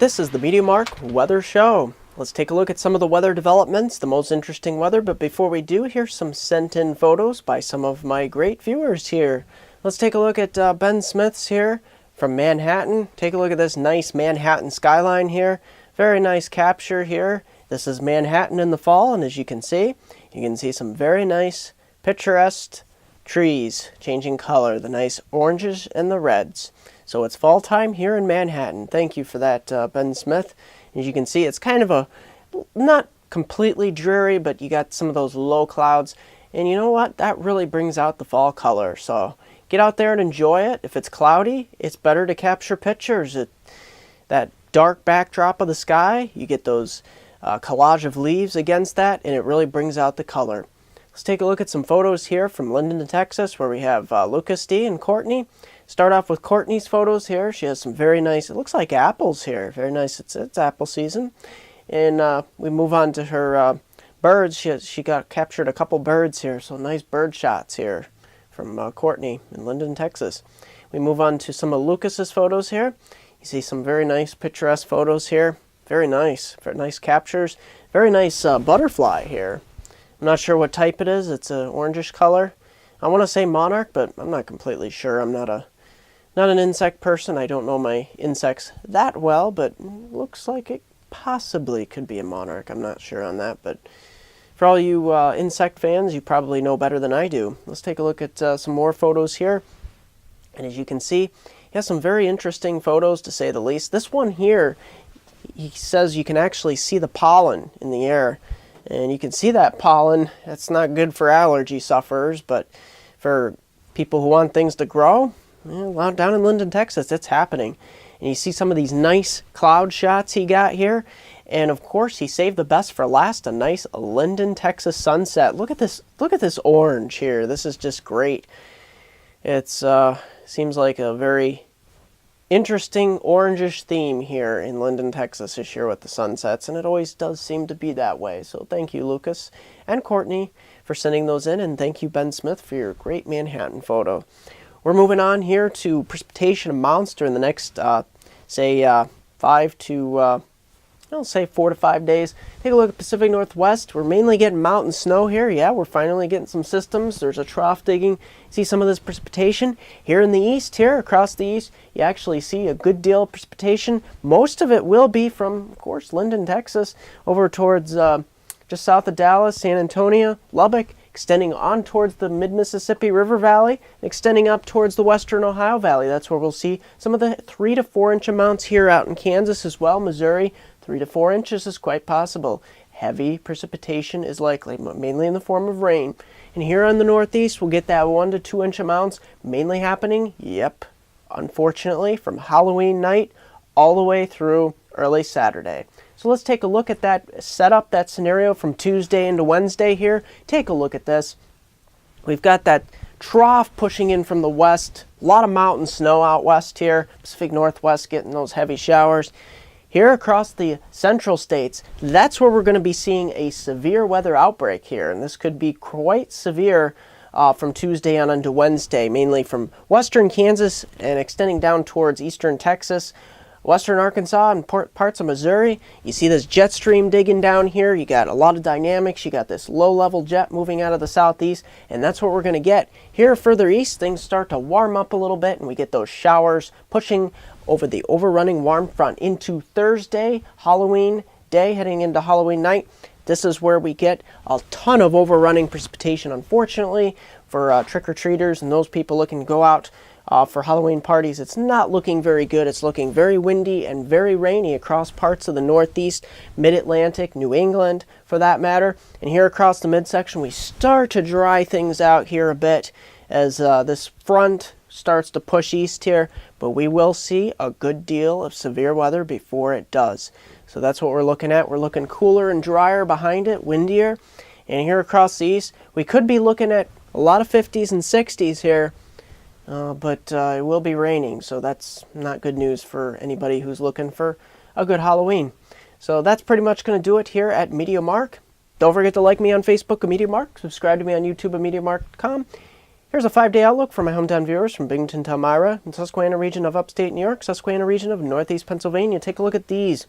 This is the MeteoMark Weather Show. Let's take a look at some of the weather developments, the most interesting weather. But before we do, here's some sent-in photos by some of my great viewers here. Let's take a look at Ben Smith's here from Manhattan. Take a look at this nice Manhattan skyline here. Very nice capture here. This is Manhattan in the fall, and as you can see some very nice picturesque trees changing color, the nice oranges and the reds. So it's fall time here in Manhattan. Thank you for that, Ben Smith. As you can see, it's kind of not completely dreary, but you got some of those low clouds. And you know what? That really brings out the fall color. So get out there and enjoy it. If it's cloudy, it's better to capture pictures. That dark backdrop of the sky, you get those collage of leaves against that, and it really brings out the color. Let's take a look at some photos here from Linden, Texas, where we have Lucas D and Courtney. Start off with Courtney's photos here. She has some very nice, it looks like apples here. Very nice, it's apple season. And we move on to her birds. She got captured a couple birds here, so nice bird shots here from Courtney in Linden, Texas. We move on to some of Lucas's photos here. You see some very nice picturesque photos here. Very nice captures. Very nice butterfly here. I'm not sure what type it is. It's an orangish color. I want to say monarch, but I'm not completely sure. I'm not an insect person. I don't know my insects that well, but looks like it possibly could be a monarch. I'm not sure on that, but for all you insect fans, you probably know better than I do. Let's take a look at some more photos here. And as you can see, he has some very interesting photos, to say the least. This one here, he says you can actually see the pollen in the air. And you can see that pollen. That's not good for allergy sufferers, but for people who want things to grow, well, down in Linden, Texas, it's happening. And you see some of these nice cloud shots he got here. And of course, he saved the best for last, a nice Linden, Texas sunset. Look at this orange here. This is just great. It's seems like a very interesting orangish theme here in Linden, Texas this year with the sunsets, and it always does seem to be that way. So thank you, Lucas and Courtney, for sending those in, and thank you, Ben Smith, for your great Manhattan photo. We're moving on here to precipitation amounts during the next, say 4 to 5 days. Take a look at Pacific Northwest. We're mainly getting mountain snow here. Yeah, we're finally getting some systems. There's a trough digging. See some of this precipitation here in the east, here across the east. You actually see a good deal of precipitation. Most of it will be from, of course, Linden, Texas, over towards just south of Dallas, San Antonio, Lubbock, extending on towards the mid-Mississippi River Valley, and extending up towards the western Ohio Valley. That's where we'll see some of the 3 to 4 inch amounts here out in Kansas as well, Missouri. 3 to 4 inches is quite possible. Heavy precipitation is likely, mainly in the form of rain. And here on the northeast, we'll get that 1 to 2 inch amounts, mainly happening, yep, unfortunately, from Halloween night all the way through early Saturday. So let's take a look at that setup, that scenario from Tuesday into Wednesday here. Take a look at this. We've got that trough pushing in from the west. A lot of mountain snow out west here. Pacific Northwest getting those heavy showers. Here across the central states, that's where we're going to be seeing a severe weather outbreak here. And this could be quite severe from Tuesday on into Wednesday, mainly from western Kansas and extending down towards eastern Texas, western Arkansas, and parts of Missouri. You see this jet stream digging down here. You got a lot of dynamics. You got this low-level jet moving out of the southeast, and that's what we're going to get. Here further east, things start to warm up a little bit, and we get those showers pushing over the overrunning warm front into Thursday, Halloween day, heading into Halloween night. This is where we get a ton of overrunning precipitation, unfortunately, for trick-or-treaters and those people looking to go out for Halloween parties. It's not looking very good. It's looking very windy and very rainy across parts of the Northeast, Mid-Atlantic, New England, for that matter. And here across the midsection, we start to dry things out here a bit as this front starts to push east here, but we will see a good deal of severe weather before it does. So that's what we're looking at. We're looking cooler and drier behind it, windier. And here across the east, we could be looking at a lot of 50s and 60s here, but it will be raining, so that's not good news for anybody who's looking for a good Halloween. So that's pretty much going to do it here at MeteoMark. Don't forget to like me on Facebook at MeteoMark, subscribe to me on YouTube at MeteoMark.com. Here's a 5-day outlook for my hometown viewers from Binghamton to Elmira, and Susquehanna region of upstate New York, Susquehanna region of northeast Pennsylvania. Take a look at these.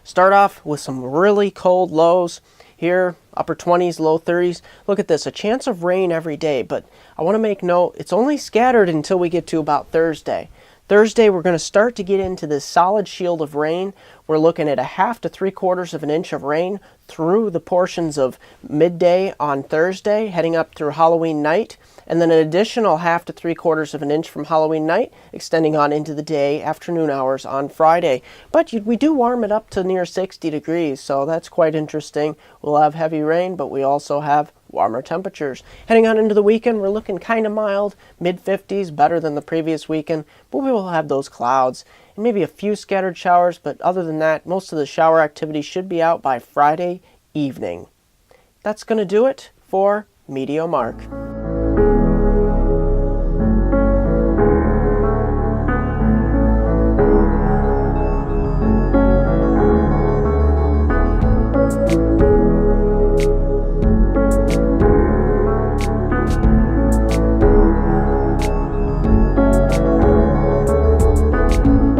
Start off with some really cold lows here, upper 20s, low 30s. Look at this, a chance of rain every day, but I want to make note, it's only scattered until we get to about Thursday. Thursday, we're going to start to get into this solid shield of rain. We're looking at a 1/2 to 3/4 of an inch of rain through the portions of midday on Thursday, heading up through Halloween night, and then an additional 1/2 to 3/4 of an inch from Halloween night, extending on into the day, afternoon hours on Friday. But we do warm it up to near 60 degrees, so that's quite interesting. We'll have heavy rain, but we also have warmer temperatures. Heading on into the weekend, we're looking kind of mild, mid-50s, better than the previous weekend, but we will have those clouds and maybe a few scattered showers, but other than that, most of the shower activity should be out by Friday evening. That's going to do it for MeteoMark.